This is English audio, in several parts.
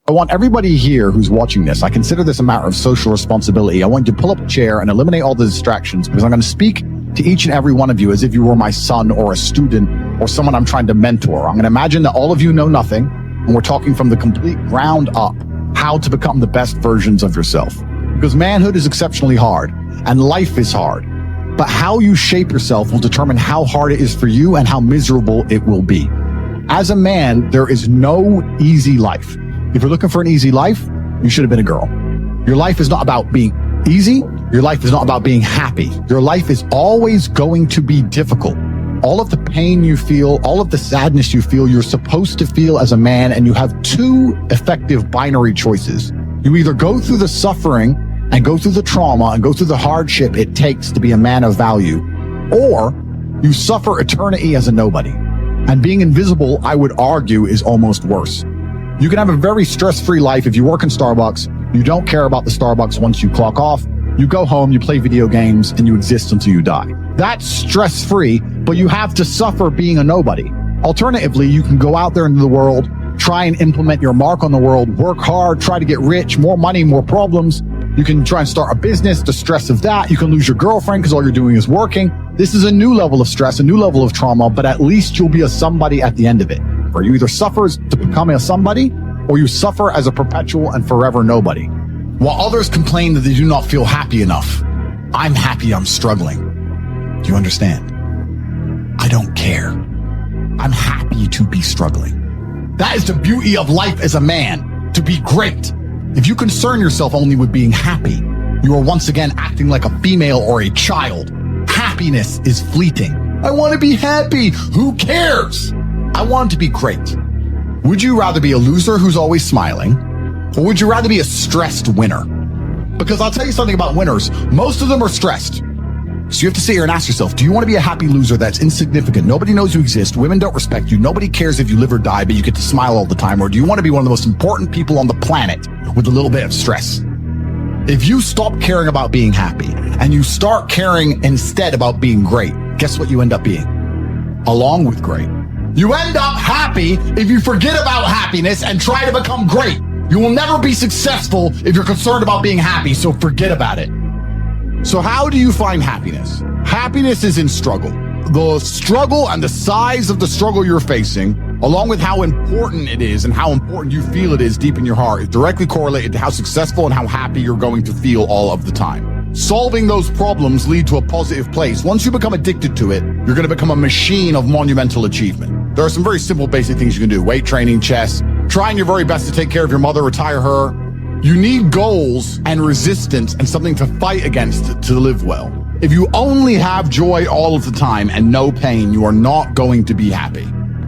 I want everybody here who's watching this, I consider this a matter of social responsibility. I want you to pull up a chair and eliminate all the distractions, because I'm going to speak to each and every one of you as if you were my son or a student or someone I'm trying to mentor. I'm going to imagine that all of you know nothing, and we're talking from the complete ground up how to become the best versions of yourself. Because manhood is exceptionally hard and life is hard. But how you shape yourself will determine how hard it is for you and how miserable it will be. As a man, there is no easy life. If you're looking for an easy life, you should have been a girl. Your life is not about being easy. Your life is not about being happy. Your life is always going to be difficult. All of the pain you feel, all of the sadness you feel, you're supposed to feel as a man, and you have two effective binary choices. You either go through the suffering and go through the trauma and go through the hardship it takes to be a man of value, or you suffer eternity as a nobody. And being invisible, I would argue, is almost worse. You can have a very stress-free life if you work in Starbucks. You don't care about the Starbucks once you clock off. You go home, you play video games, and you exist until you die. That's stress-free, but you have to suffer being a nobody. Alternatively, you can go out there into the world, try and implement your mark on the world, work hard, try to get rich, more money, more problems. You can try and start a business, the stress of that. You can lose your girlfriend because all you're doing is working. This is a new level of stress, a new level of trauma, but at least you'll be a somebody at the end of it. Or you either suffer to become a somebody, or you suffer as a perpetual and forever nobody. While others complain that they do not feel happy enough, I'm happy I'm struggling. Do you understand? I don't care. I'm happy to be struggling. That is the beauty of life as a man, to be great. If you concern yourself only with being happy, you are once again acting like a female or a child. Happiness is fleeting. I want to be happy. Who cares? I want to be great. Would you rather be a loser who's always smiling, or would you rather be a stressed winner? Because I'll tell you something about winners. Most of them are stressed. So you have to sit here and ask yourself, do you want to be a happy loser that's insignificant? Nobody knows you exist. Women don't respect you. Nobody cares if you live or die, but you get to smile all the time. Or do you want to be one of the most important people on the planet with a little bit of stress? If you stop caring about being happy and you start caring instead about being great, guess what you end up being? Along with great. You end up happy if you forget about happiness and try to become great. You will never be successful if you're concerned about being happy, so forget about it. So how do you find happiness? Happiness is in struggle. The struggle and the size of the struggle you're facing, along with how important it is and how important you feel it is deep in your heart, is directly correlated to how successful and how happy you're going to feel all of the time. Solving those problems lead to a positive place. Once you become addicted to it, you're going to become a machine of monumental achievement. There are some very simple, basic things you can do. Weight training, chess, trying your very best to take care of your mother, retire her. You need goals and resistance and something to fight against to live well. If you only have joy all of the time and no pain, you are not going to be happy.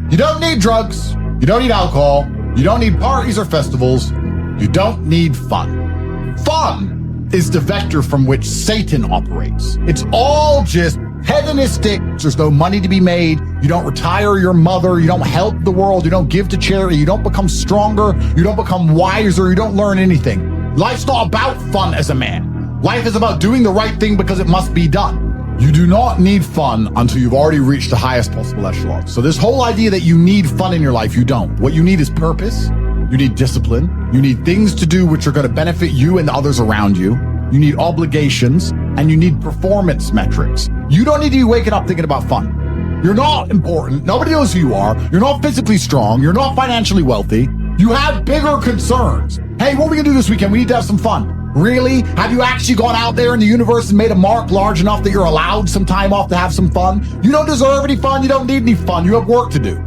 You don't need drugs. You don't need alcohol. You don't need parties or festivals. You don't need fun. Fun is the vector from which Satan operates. It's all just hedonistic. There's no money to be made. You don't retire your mother. You don't help the world. You don't give to charity. You don't become stronger. You don't become wiser. You don't learn anything. Life's not about fun as a man. Life is about doing the right thing because it must be done. You do not need fun until you've already reached the highest possible echelon. So this whole idea that you need fun in your life, you don't. What you need is purpose. You need discipline. You need things to do which are going to benefit you and the others around you. You need obligations, and you need performance metrics. You don't need to be waking up thinking about fun. You're not important. Nobody knows who you are. You're not physically strong. You're not financially wealthy. You have bigger concerns. Hey, what are we going to do this weekend? We need to have some fun. Really? Have you actually gone out there in the universe and made a mark large enough that you're allowed some time off to have some fun? You don't deserve any fun. You don't need any fun. You have work to do.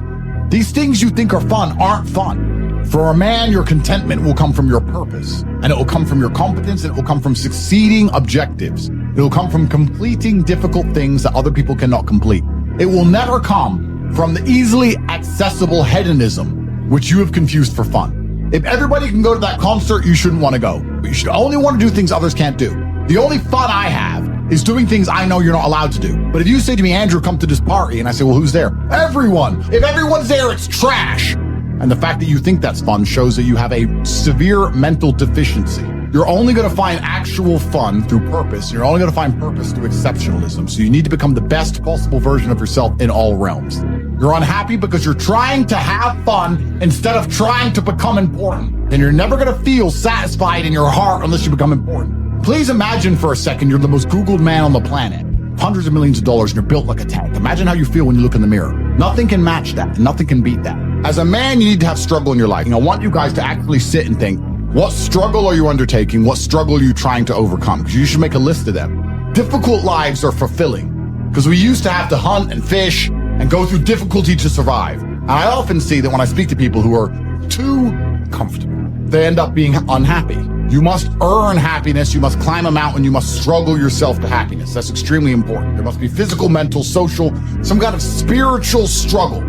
These things you think are fun aren't fun. For a man, your contentment will come from your purpose, and it will come from your competence, and it will come from succeeding objectives. It will come from completing difficult things that other people cannot complete. It will never come from the easily accessible hedonism, which you have confused for fun. If everybody can go to that concert, you shouldn't want to go. But you should only want to do things others can't do. The only fun I have is doing things I know you're not allowed to do. But if you say to me, Andrew, come to this party, and I say, well, who's there? Everyone. If everyone's there, it's trash. And the fact that you think that's fun shows that you have a severe mental deficiency. You're only going to find actual fun through purpose. You're only going to find purpose through exceptionalism. So you need to become the best possible version of yourself in all realms. You're unhappy because you're trying to have fun instead of trying to become important. And you're never going to feel satisfied in your heart unless you become important. Please imagine for a second you're the most Googled man on the planet. Hundreds of millions of dollars and you're built like a tank. Imagine how you feel when you look in the mirror. Nothing can match that. Nothing can beat that. As a man, you need to have struggle in your life. I want you guys to actually sit and think, what struggle are you undertaking? What struggle are you trying to overcome? Because you should make a list of them. Difficult lives are fulfilling because we used to have to hunt and fish and go through difficulty to survive. And I often see that when I speak to people who are too comfortable, they end up being unhappy. You must earn happiness. You must climb a mountain. You must struggle yourself to happiness. That's extremely important. There must be physical, mental, social, some kind of spiritual struggle.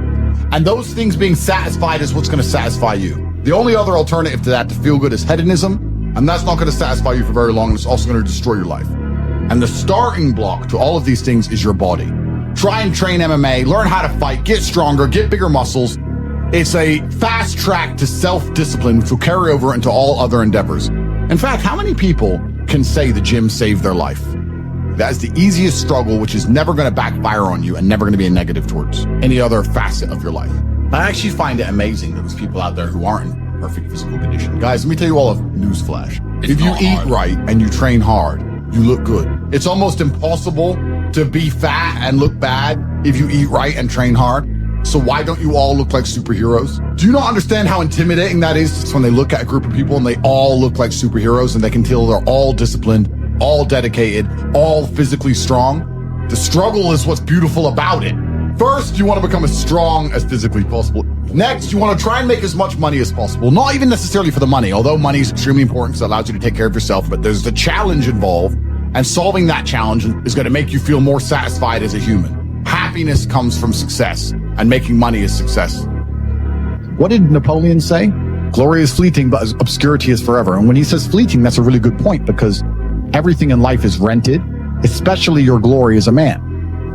And those things being satisfied is what's going to satisfy you. The only other alternative to that to feel good is hedonism. And that's not going to satisfy you for very long. And it's also going to destroy your life. And the starting block to all of these things is your body. Try and train MMA, learn how to fight, get stronger, get bigger muscles. It's a fast track to self-discipline, which will carry over into all other endeavors. In fact, how many people can say the gym saved their life? That is the easiest struggle, which is never going to backfire on you and never going to be a negative towards any other facet of your life. I actually find it amazing that there's people out there who aren't in perfect physical condition. Guys, let me tell you all a newsflash. If you eat right and you train hard, you look good. It's almost impossible to be fat and look bad if you eat right and train hard. So why don't you all look like superheroes? Do you not understand how intimidating that is? It's when they look at a group of people and they all look like superheroes and they can tell they're all disciplined, all dedicated, all physically strong. The struggle is what's beautiful about it. First, you want to become as strong as physically possible. Next, you want to try and make as much money as possible. Not even necessarily for the money, although money is extremely important because it allows you to take care of yourself, but there's the challenge involved. And solving that challenge is going to make you feel more satisfied as a human. Happiness comes from success, and making money is success. What did Napoleon say? Glory is fleeting, but obscurity is forever. And when he says fleeting, that's a really good point because everything in life is rented, especially your glory as a man.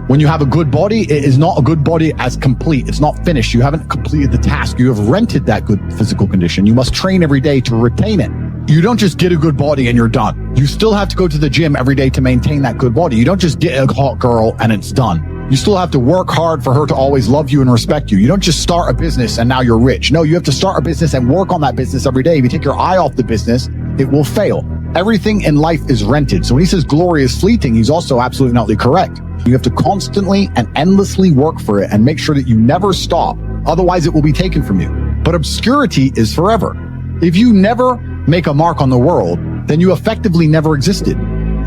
When you have a good body, it is not a good body as complete. It's not finished. You haven't completed the task. You have rented that good physical condition. You must train every day to retain it. You don't just get a good body and you're done. You still have to go to the gym every day to maintain that good body. You don't just get a hot girl and it's done. You still have to work hard for her to always love you and respect you. You don't just start a business and now you're rich. No, you have to start a business and work on that business every day. If you take your eye off the business, it will fail. Everything in life is rented. So when he says glory is fleeting, he's also absolutely not correct. You have to constantly and endlessly work for it and make sure that you never stop. Otherwise, it will be taken from you. But obscurity is forever. If you never make a mark on the world, then you effectively never existed.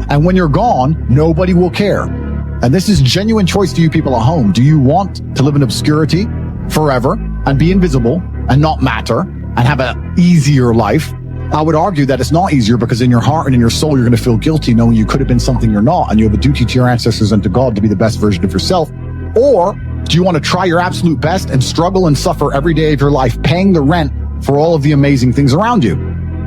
And when you're gone, nobody will care. And this is genuine choice to you people at home. Do you want to live in obscurity forever and be invisible and not matter and have an easier life? I would argue that it's not easier because in your heart and in your soul, you're going to feel guilty knowing you could have been something you're not, and you have a duty to your ancestors and to God to be the best version of yourself. Or do you want to try your absolute best and struggle and suffer every day of your life, paying the rent for all of the amazing things around you?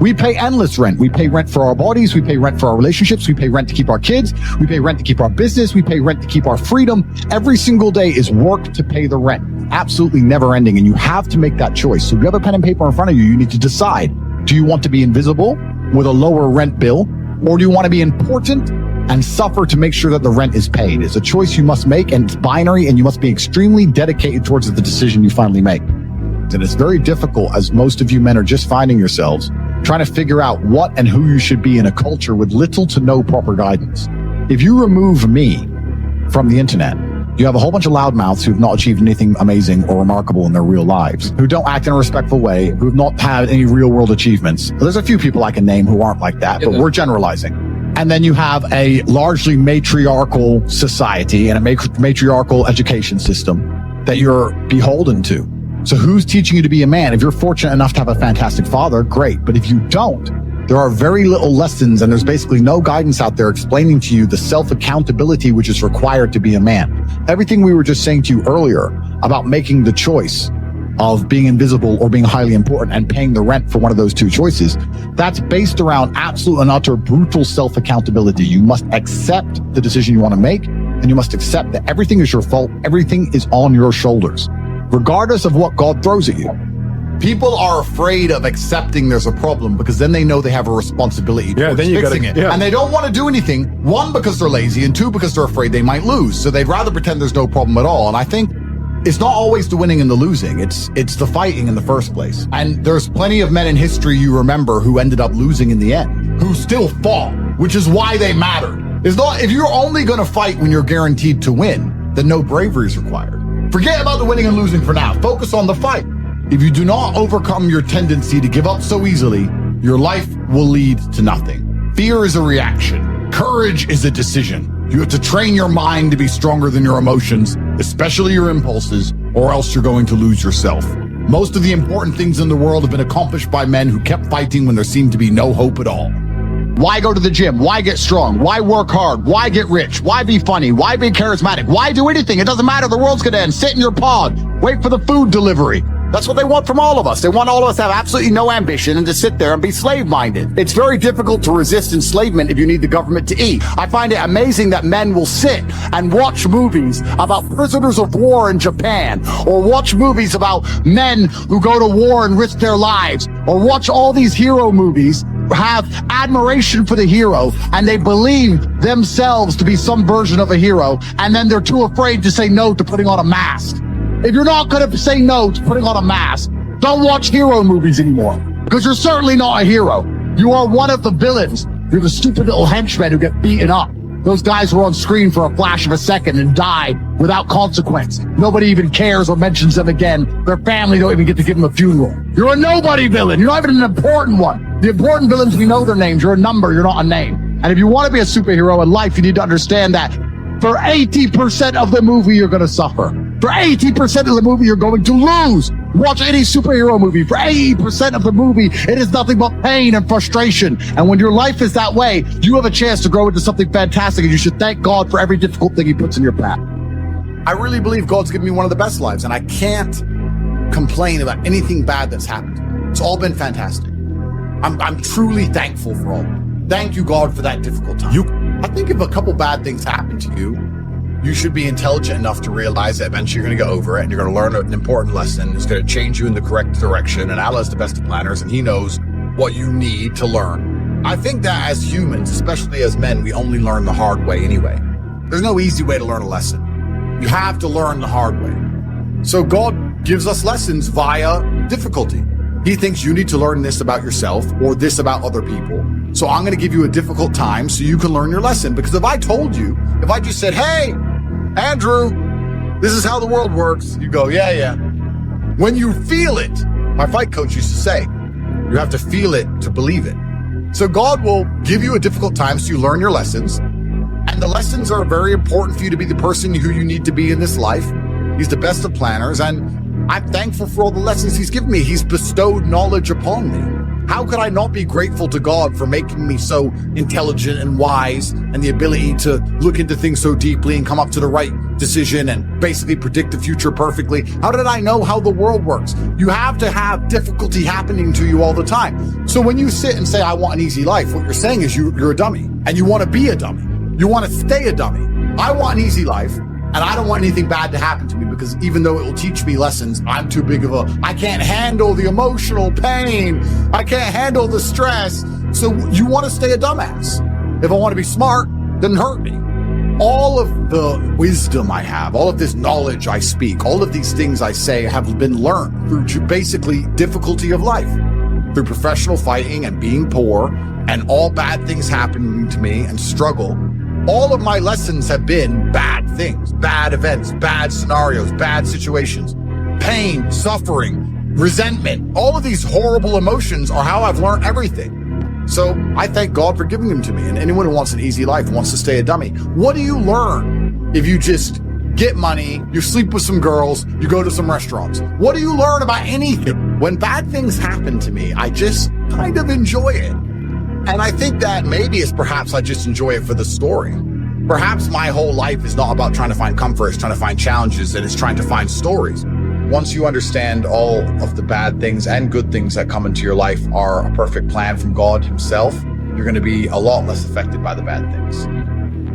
We pay endless rent. We pay rent for our bodies. We pay rent for our relationships. We pay rent to keep our kids. We pay rent to keep our business. We pay rent to keep our freedom. Every single day is work to pay the rent. Absolutely never ending. And you have to make that choice. So if you have a pen and paper in front of you, you need to decide. Do you want to be invisible with a lower rent bill? Or do you want to be important and suffer to make sure that the rent is paid? It's a choice you must make, and it's binary, and you must be extremely dedicated towards the decision you finally make. And it's very difficult, as most of you men are just finding yourselves trying to figure out what and who you should be in a culture with little to no proper guidance. If you remove me from the internet, you have a whole bunch of loudmouths who've not achieved anything amazing or remarkable in their real lives, who don't act in a respectful way, who've not had any real world achievements. There's a few people I can name who aren't like that, but we're generalizing. And then you have a largely matriarchal society and a matriarchal education system that you're beholden to. So who's teaching you to be a man? If you're fortunate enough to have a fantastic father, great. But if you don't, there are very little lessons, and there's basically no guidance out there explaining to you the self-accountability which is required to be a man. Everything we were just saying to you earlier about making the choice of being invisible or being highly important and paying the rent for one of those two choices, that's based around absolute and utter brutal self-accountability. You must accept the decision you want to make, and you must accept that everything is your fault. Everything is on your shoulders, regardless of what God throws at you. People are afraid of accepting there's a problem because then they know they have a responsibility towards fixing it. Yeah. And they don't want to do anything, one, because they're lazy, and two, because they're afraid they might lose. So they'd rather pretend there's no problem at all. And I think It's not always the winning and the losing. It's the fighting in the first place. And there's plenty of men in history you remember who ended up losing in the end, who still fought, which is why they mattered. It's not, if you're only going to fight when you're guaranteed to win, then no bravery is required. Forget about the winning and losing for now. Focus on the fight. If you do not overcome your tendency to give up so easily, your life will lead to nothing. Fear is a reaction. Courage is a decision. You have to train your mind to be stronger than your emotions, especially your impulses, or else you're going to lose yourself. Most of the important things in the world have been accomplished by men who kept fighting when there seemed to be no hope at all. Why go to the gym? Why get strong? Why work hard? Why get rich? Why be funny? Why be charismatic? Why do anything? It doesn't matter. The world's going to end. Sit in your pod. Wait for the food delivery. That's what they want from all of us. They want all of us to have absolutely no ambition and to sit there and be slave-minded. It's very difficult to resist enslavement if you need the government to eat. I find it amazing that men will sit and watch movies about prisoners of war in Japan, or watch movies about men who go to war and risk their lives, or watch all these hero movies, have admiration for the hero, and they believe themselves to be some version of a hero, and then they're too afraid to say no to putting on a mask. If you're not going to say no to putting on a mask, don't watch hero movies anymore, because you're certainly not a hero. You are one of the villains. You're the stupid little henchmen who get beaten up. Those guys who are on screen for a flash of a second and die without consequence. Nobody even cares or mentions them again. Their family don't even get to give them a funeral. You're a nobody villain. You're not even an important one. The important villains, we know their names. You're a number. You're not a name. And if you want to be a superhero in life, you need to understand that for 80% of the movie, you're going to suffer. For 80% of the movie, you're going to lose. Watch any superhero movie. For 80% of the movie, it is nothing but pain and frustration. And when your life is that way, you have a chance to grow into something fantastic, and you should thank God for every difficult thing he puts in your path. I really believe God's given me one of the best lives, and I can't complain about anything bad that's happened. It's all been fantastic. I'm truly thankful for all. Thank you, God, for that difficult time. I think if a couple bad things happen to you, you should be intelligent enough to realize that eventually you're going to get over it, and you're going to learn an important lesson. It's going to change you in the correct direction, and Allah is the best of planners, and he knows what you need to learn. I think that as humans, especially as men, we only learn the hard way anyway. There's no easy way to learn a lesson. You have to learn the hard way. So God gives us lessons via difficulty. He thinks you need to learn this about yourself or this about other people. So I'm going to give you a difficult time so you can learn your lesson. Because if I told you, if I just said, hey, Andrew, this is how the world works, you go, yeah. When you feel it, my fight coach used to say, you have to feel it to believe it. So God will give you a difficult time so you learn your lessons. And the lessons are very important for you to be the person who you need to be in this life. He's the best of planners, and I'm thankful for all the lessons he's given me. He's bestowed knowledge upon me. How could I not be grateful to God for making me so intelligent and wise, and the ability to look into things so deeply and come up to the right decision and basically predict the future perfectly? How did I know how the world works? You have to have difficulty happening to you all the time. So when you sit and say, I want an easy life, what you're saying is you're a dummy, and you want to be a dummy. You want to stay a dummy. I want an easy life, and I don't want anything bad to happen to me, because even though it will teach me lessons, I'm too big of I can't handle the emotional pain. I can't handle the stress. So you want to stay a dumbass. If I want to be smart, then hurt me. All of the wisdom I have, all of this knowledge I speak, all of these things I say have been learned through basically difficulty of life, through professional fighting and being poor and all bad things happening to me and struggle. All of my lessons have been bad things, bad events, bad scenarios, bad situations, pain, suffering, resentment. All of these horrible emotions are how I've learned everything. So I thank God for giving them to me. And anyone who wants an easy life wants to stay a dummy. What do you learn if you just get money, you sleep with some girls, you go to some restaurants? What do you learn about anything? When bad things happen to me, I just kind of enjoy it. And I think that maybe it's perhaps I just enjoy it for the story. Perhaps my whole life is not about trying to find comfort, it's trying to find challenges, and it's trying to find stories. Once you understand all of the bad things and good things that come into your life are a perfect plan from God himself, you're going to be a lot less affected by the bad things.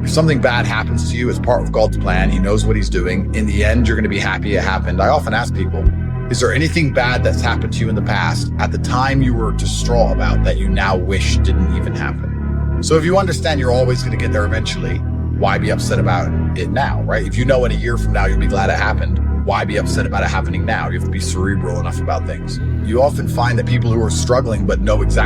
If something bad happens to you, it's part of God's plan. He knows what he's doing. In the end, you're going to be happy it happened. I often ask people, is there anything bad that's happened to you in the past at the time you were distraught about that you now wish didn't even happen? So if you understand you're always going to get there eventually, why be upset about it now, right? If you know in a year from now you'll be glad it happened, why be upset about it happening now? You have to be cerebral enough about things. You often find that people who are struggling but know exactly